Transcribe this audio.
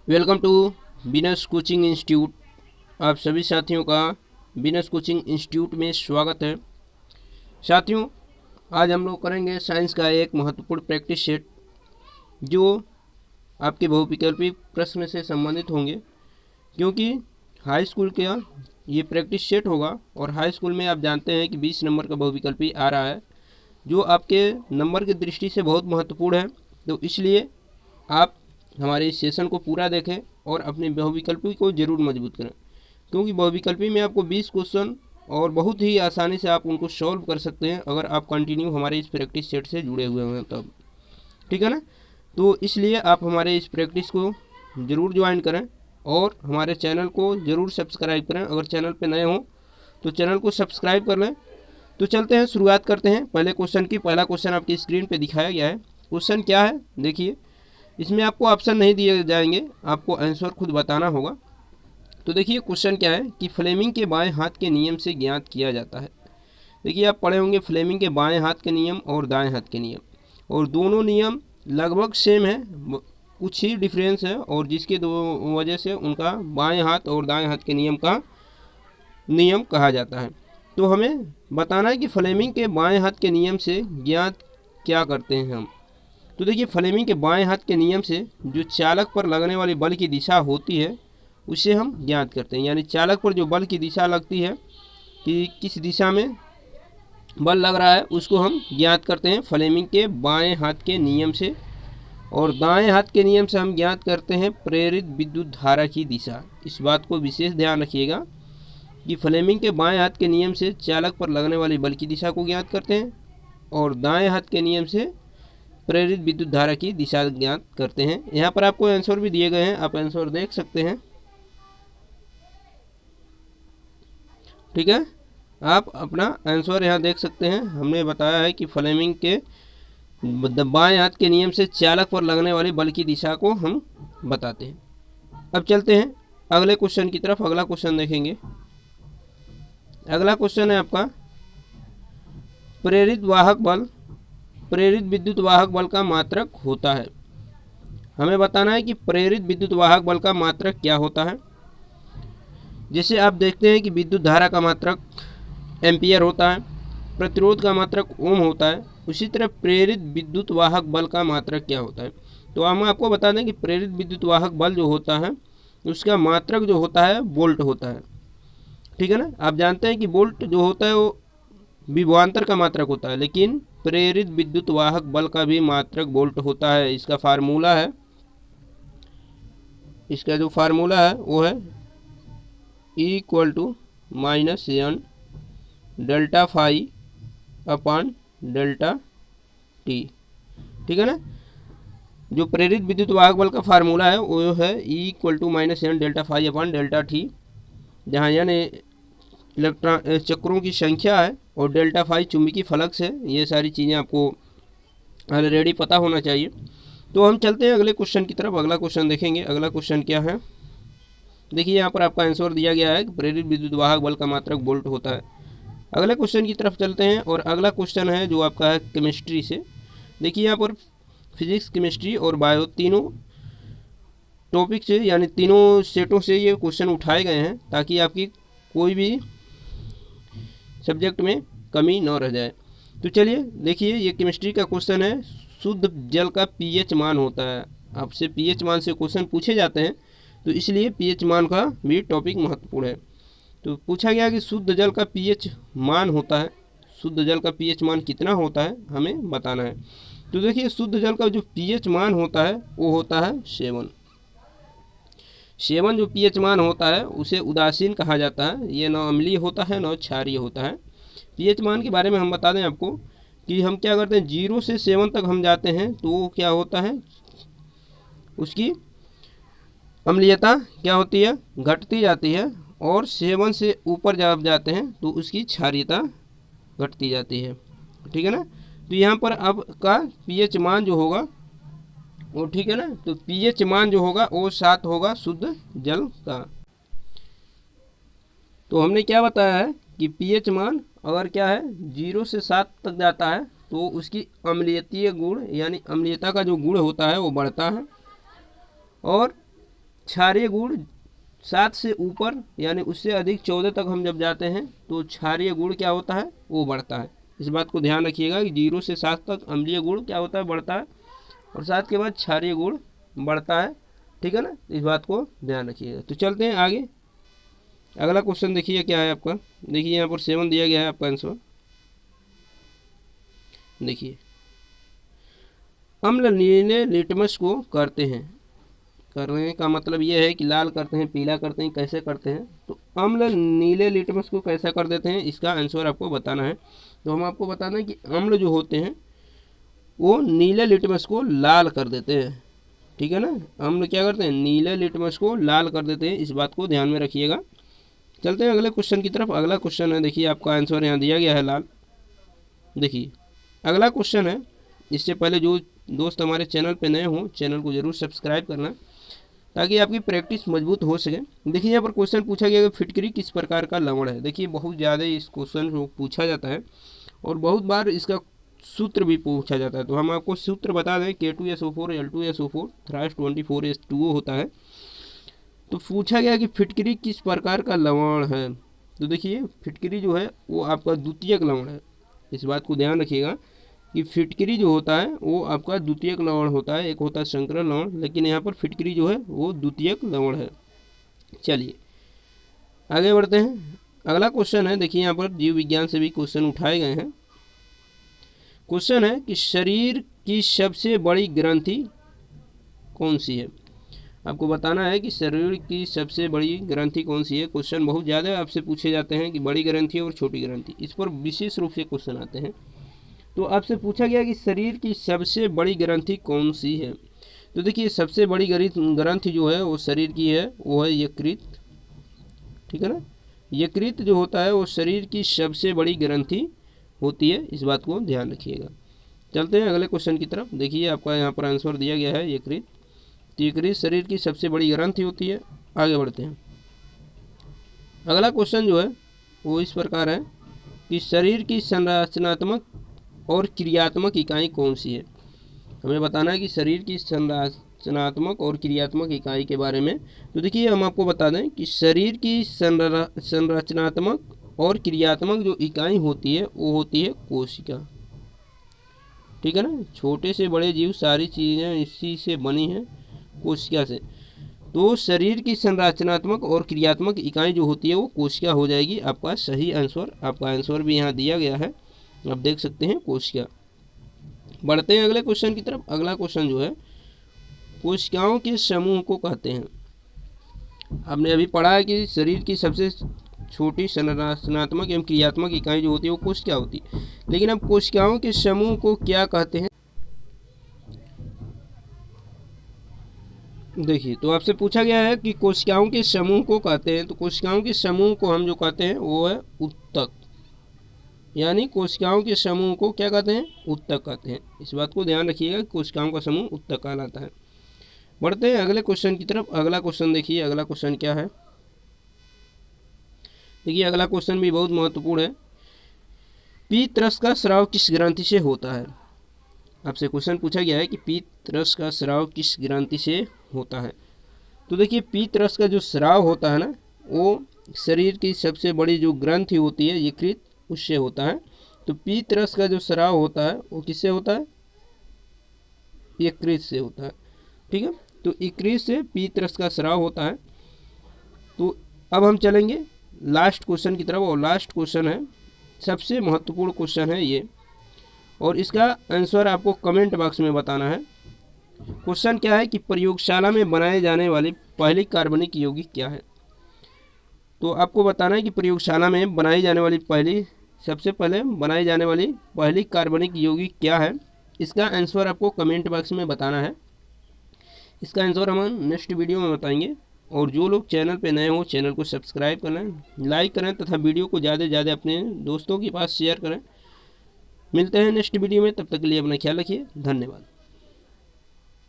Welcome to बिनस coaching institute. आप सभी साथियों का बिनस कोचिंग इंस्टीट्यूट में स्वागत है। साथियों, आज हम लोग करेंगे साइंस का एक महत्वपूर्ण प्रैक्टिस सेट जो आपके बहुविकल्पी प्रश्न से संबंधित होंगे, क्योंकि हाई स्कूल का ये प्रैक्टिस सेट होगा और हाई स्कूल में आप जानते हैं कि 20 नंबर का बहुविकल्पी आ रहा है जो आपके नंबर की दृष्टि से बहुत महत्वपूर्ण है। तो इसलिए आप हमारे इस सेशन को पूरा देखें और अपने बहुविकल्पी को ज़रूर मजबूत करें, क्योंकि बहुविकल्पी में आपको 20 क्वेश्चन और बहुत ही आसानी से आप उनको सॉल्व कर सकते हैं अगर आप कंटिन्यू हमारे इस प्रैक्टिस सेट से जुड़े हुए हैं तब। ठीक है ना? तो इसलिए आप हमारे इस प्रैक्टिस को ज़रूर ज्वाइन करें और हमारे चैनल को ज़रूर सब्सक्राइब करें। अगर चैनल पर नए हों तो चैनल को सब्सक्राइब कर लें। तो चलते हैं, शुरुआत करते हैं पहले क्वेश्चन की। पहला क्वेश्चन आपकी स्क्रीन पे दिखाया गया है। क्वेश्चन क्या है देखिए, इसमें आपको ऑप्शन नहीं दिए जाएंगे, आपको आंसर खुद बताना होगा। तो देखिए क्वेश्चन क्या है कि फ्लेमिंग के बाएं हाथ के नियम से ज्ञात किया जाता है। देखिए आप पढ़े होंगे फ्लेमिंग के बाएं हाथ के नियम और दाएं हाथ के नियम, और दोनों नियम लगभग सेम है, कुछ ही डिफरेंस है, और जिसके दो वजह से उनका बाएं हाथ और दाएं हाथ के नियम का नियम कहा जाता है। तो हमें बताना है कि फ्लेमिंग के बाएं हाथ के नियम से ज्ञात क्या करते हैं हम। तो देखिए फ्लेमिंग के बाएं हाथ के नियम से जो चालक पर लगने वाली बल की दिशा होती है उसे हम ज्ञात करते हैं। यानी चालक पर जो बल की दिशा लगती है कि किस दिशा में बल लग रहा है उसको हम ज्ञात करते हैं फ्लेमिंग के बाएं हाथ के नियम से। और दाएं हाथ के नियम से हम ज्ञात करते हैं प्रेरित विद्युत धारा की दिशा। इस बात को विशेष ध्यान रखिएगा कि फ्लेमिंग के बाएं हाथ के नियम से चालक पर लगने वाली बल की दिशा को ज्ञात करते हैं और दाएं हाथ के नियम से प्रेरित विद्युत धारा की दिशा ज्ञात करते हैं। यहाँ पर आपको आंसर भी दिए गए हैं, आप आंसर देख सकते हैं। ठीक है, आप अपना आंसर यहाँ देख सकते हैं। हमने बताया है कि फ्लेमिंग के बाएं हाथ के नियम से चालक पर लगने वाली बल की दिशा को हम बताते हैं। अब चलते हैं अगले क्वेश्चन की तरफ। अगला क्वेश्चन देखेंगे। अगला क्वेश्चन है आपका प्रेरित विद्युत वाहक बल का मात्रक होता है। हमें बताना है कि प्रेरित विद्युत वाहक बल का मात्रक क्या होता है। जैसे आप देखते हैं कि विद्युत धारा का मात्रक एम्पियर होता है, प्रतिरोध का मात्रक ओम होता है, उसी तरह प्रेरित विद्युत वाहक बल का मात्रक क्या होता है। तो हम आपको बता दें कि प्रेरित विद्युत वाहक बल जो होता है उसका मात्रक जो होता है वोल्ट होता है। ठीक है ना? आप जानते हैं कि वोल्ट जो होता है वो विभवांतर का मात्रक होता है, लेकिन प्रेरित विद्युत वाहक बल का भी मात्रक वोल्ट होता है। इसका फार्मूला है, इसका जो फार्मूला है वो है E=-n delta phi upon delta T. ठीक है ना? जो प्रेरित विद्युत वाहक बल का फार्मूला है वो है E=-n delta phi upon delta T, जहाँ n इलेक्ट्रॉन चक्रों की संख्या है और डेल्टा फाई चुंबकीय फ्लक्स है। ये सारी चीज़ें आपको ऑलरेडी पता होना चाहिए। तो हम चलते हैं अगले क्वेश्चन की तरफ। अगला क्वेश्चन देखेंगे। अगला क्वेश्चन क्या है देखिए, यहाँ पर आपका आंसर दिया गया है कि प्रेरित विद्युत वाहक बल का मात्रक वोल्ट होता है। अगले क्वेश्चन की तरफ चलते हैं और अगला क्वेश्चन है जो आपका है केमिस्ट्री से। देखिए यहाँ पर फिजिक्स, केमिस्ट्री और बायो तीनों टॉपिक से यानी तीनों सेटों से ये क्वेश्चन उठाए गए हैं ताकि आपकी कोई भी सब्जेक्ट में कमी न रह जाए। तो चलिए देखिए, ये केमिस्ट्री का क्वेश्चन है। शुद्ध जल का पीएच मान होता है। आपसे पीएच मान से क्वेश्चन पूछे जाते हैं, तो इसलिए पीएच मान का भी टॉपिक महत्वपूर्ण है। तो पूछा गया कि शुद्ध जल का पीएच मान होता है, शुद्ध जल का पीएच मान कितना होता है हमें बताना है। तो देखिए शुद्ध जल का जो पीएच मान होता है वो होता है 7। जो पीएच मान होता है उसे उदासीन कहा जाता है। ये न अम्लीय होता है न क्षारीय होता है। पीएच मान के बारे में हम बता दें आपको कि हम क्या करते हैं, 0 से 7 तक हम जाते हैं तो क्या होता है, उसकी अम्लीयता क्या होती है, घटती जाती है, और 7 से ऊपर जब जाते हैं तो उसकी क्षारीयता घटती जाती है। ठीक है ना? तो यहाँ पर आपका पीएच मान जो होगा वो, ठीक है ना, तो पीएच मान जो होगा वो 7 होगा शुद्ध जल का। तो हमने क्या बताया है कि पीएच मान अगर क्या है 0 से 7 तक जाता है तो उसकी अम्लीयतीय गुण यानी अम्लीयता का जो गुण होता है वो बढ़ता है, और क्षारीय गुण 7 से ऊपर यानी उससे अधिक 14 तक हम जब जाते हैं तो क्षारीय गुण क्या होता है, वो बढ़ता है। इस बात को ध्यान रखिएगा कि 0 से 7 तक अम्लीय गुण क्या होता है, बढ़ता है, और 7 के बाद क्षारीय गुण बढ़ता है। ठीक है ना, इस बात को ध्यान रखिएगा। तो चलते हैं आगे। अगला क्वेश्चन देखिए क्या है आपका। देखिए यहाँ पर 7 दिया गया है आपका आंसर। देखिए, अम्ल नीले लिटमस को करते हैं। करने का मतलब ये है कि लाल करते हैं, पीला करते हैं, कैसे करते हैं। तो अम्ल नीले लिटमस को कैसा कर देते हैं, इसका आंसर आपको बताना है। तो हम आपको बताना है कि अम्ल जो होते हैं वो नीले लिटमस को लाल कर देते हैं। ठीक है ना, अम्ल क्या करते हैं, नीले लिटमस को लाल कर देते हैं। इस बात को ध्यान में रखिएगा। चलते हैं अगले क्वेश्चन की तरफ। अगला क्वेश्चन है, देखिए आपका आंसर यहाँ दिया गया है लाल। देखिए अगला क्वेश्चन है, इससे पहले जो दोस्त हमारे चैनल पे नए हों, चैनल को जरूर सब्सक्राइब करना ताकि आपकी प्रैक्टिस मजबूत हो सके। देखिए यहाँ पर क्वेश्चन पूछा गया कि फिटकरी किस प्रकार का लवण है। देखिए बहुत ज़्यादा इस क्वेश्चन को पूछा जाता है और बहुत बार इसका सूत्र भी पूछा जाता है। तो हम आपको सूत्र बता दें, K2SO4 L2SO4 थ्राइस 24H2O होता है। तो पूछा गया कि फिटकरी किस प्रकार का लवण है। तो देखिए फिटकरी जो है वो आपका द्वितीयक लवण है। इस बात को ध्यान रखिएगा कि फिटकरी जो होता है वो आपका द्वितीयक लवण होता है। एक होता है संकरण लवण, लेकिन यहाँ पर फिटकरी जो है वो द्वितीयक लवण है। चलिए आगे बढ़ते हैं। अगला क्वेश्चन है, देखिए यहाँ पर जीव विज्ञान से भी क्वेश्चन उठाए गए हैं। क्वेश्चन है कि शरीर की सबसे बड़ी ग्रंथि कौन सी है। आपको बताना है कि शरीर की सबसे बड़ी ग्रंथि कौन सी है। क्वेश्चन बहुत ज़्यादा आपसे पूछे जाते हैं कि बड़ी ग्रंथि और छोटी ग्रंथि, इस पर विशेष रूप से क्वेश्चन आते हैं। तो आपसे पूछा गया कि शरीर की सबसे बड़ी ग्रंथि कौन सी है। तो देखिए सबसे बड़ी ग्रंथि जो है वो शरीर की है, वो है यकृत। ठीक है ना, यकृत जो होता है वो शरीर की सबसे बड़ी ग्रंथि होती है। इस बात को ध्यान रखिएगा। चलते हैं अगले क्वेश्चन की तरफ। देखिए आपका यहाँ पर आंसर दिया गया है यकृत। तो यकृत शरीर की सबसे बड़ी ग्रंथि होती है। आगे बढ़ते हैं। अगला क्वेश्चन जो है वो इस प्रकार है कि शरीर की संरचनात्मक और क्रियात्मक इकाई कौन सी है। हमें बताना है कि शरीर की संरचनात्मक और क्रियात्मक इकाई के बारे में। तो देखिए हम आपको बता दें कि शरीर की संरचनात्मक और क्रियात्मक जो इकाई होती है वो होती है कोशिका। ठीक है ना, छोटे से बड़े जीव सारी चीज़ें इसी से बनी हैं, कोशिका से। तो शरीर की संरचनात्मक और क्रियात्मक इकाई जो होती है वो कोशिका हो जाएगी आपका सही आंसर। आपका आंसर भी यहाँ दिया गया है, आप देख सकते हैं, कोशिका। बढ़ते हैं अगले क्वेश्चन की तरफ। अगला क्वेश्चन जो है कोशिकाओं के समूह को कहते हैं। हमने अभी पढ़ा है कि शरीर की सबसे छोटी संरचनात्मक एवं क्रियात्मक इकाई जो होती है वो कोशिका होती है, लेकिन अब कोशिकाओं के समूह को क्या कहते हैं। देखिए तो आपसे पूछा गया है कि कोशिकाओं के समूह को कहते हैं। तो कोशिकाओं के समूह को हम जो कहते हैं वो है उत्तक, यानी कोशिकाओं के समूह को क्या कहते हैं, उत्तक कहते हैं। इस बात को ध्यान रखिएगा, कोशिकाओं का समूह उत्तक कहलाता है। बढ़ते हैं अगले क्वेश्चन की तरफ। अगला क्वेश्चन देखिए, अगला क्वेश्चन क्या है। देखिए अगला क्वेश्चन भी बहुत महत्वपूर्ण है। पीत रस का स्राव किस ग्रंथि से होता है। आपसे क्वेश्चन पूछा गया है कि पीत रस का स्राव किस ग्रंथि से होता है। तो देखिए पीत रस का जो स्राव होता है ना, वो शरीर की सबसे बड़ी जो ग्रंथि होती है यकृत, उससे होता है। तो पीत रस का जो स्राव होता है वो किससे होता है, यकृत से होता है। ठीक है, तो यकृत से पीत रस का स्राव होता है। तो अब हम चलेंगे लास्ट क्वेश्चन की तरफ, और लास्ट क्वेश्चन है, सबसे महत्वपूर्ण क्वेश्चन है ये, और इसका आंसर आपको कमेंट बॉक्स में बताना है। क्वेश्चन क्या है कि प्रयोगशाला में बनाए जाने वाली पहली कार्बनिक यौगिक क्या है। तो आपको बताना है कि प्रयोगशाला में बनाई जाने वाली सबसे पहले बनाई जाने वाली पहली कार्बनिक यौगिक क्या है। इसका आंसर आपको कमेंट बॉक्स में बताना है। इसका आंसर हम नेक्स्ट वीडियो में बताएंगे। और जो लोग चैनल पे नए हों, चैनल को सब्सक्राइब करें, लाइक करें तथा वीडियो को ज़्यादा से ज़्यादा अपने दोस्तों के पास शेयर करें। मिलते हैं नेक्स्ट वीडियो में, तब तक के लिए अपना ख्याल रखिए। धन्यवाद।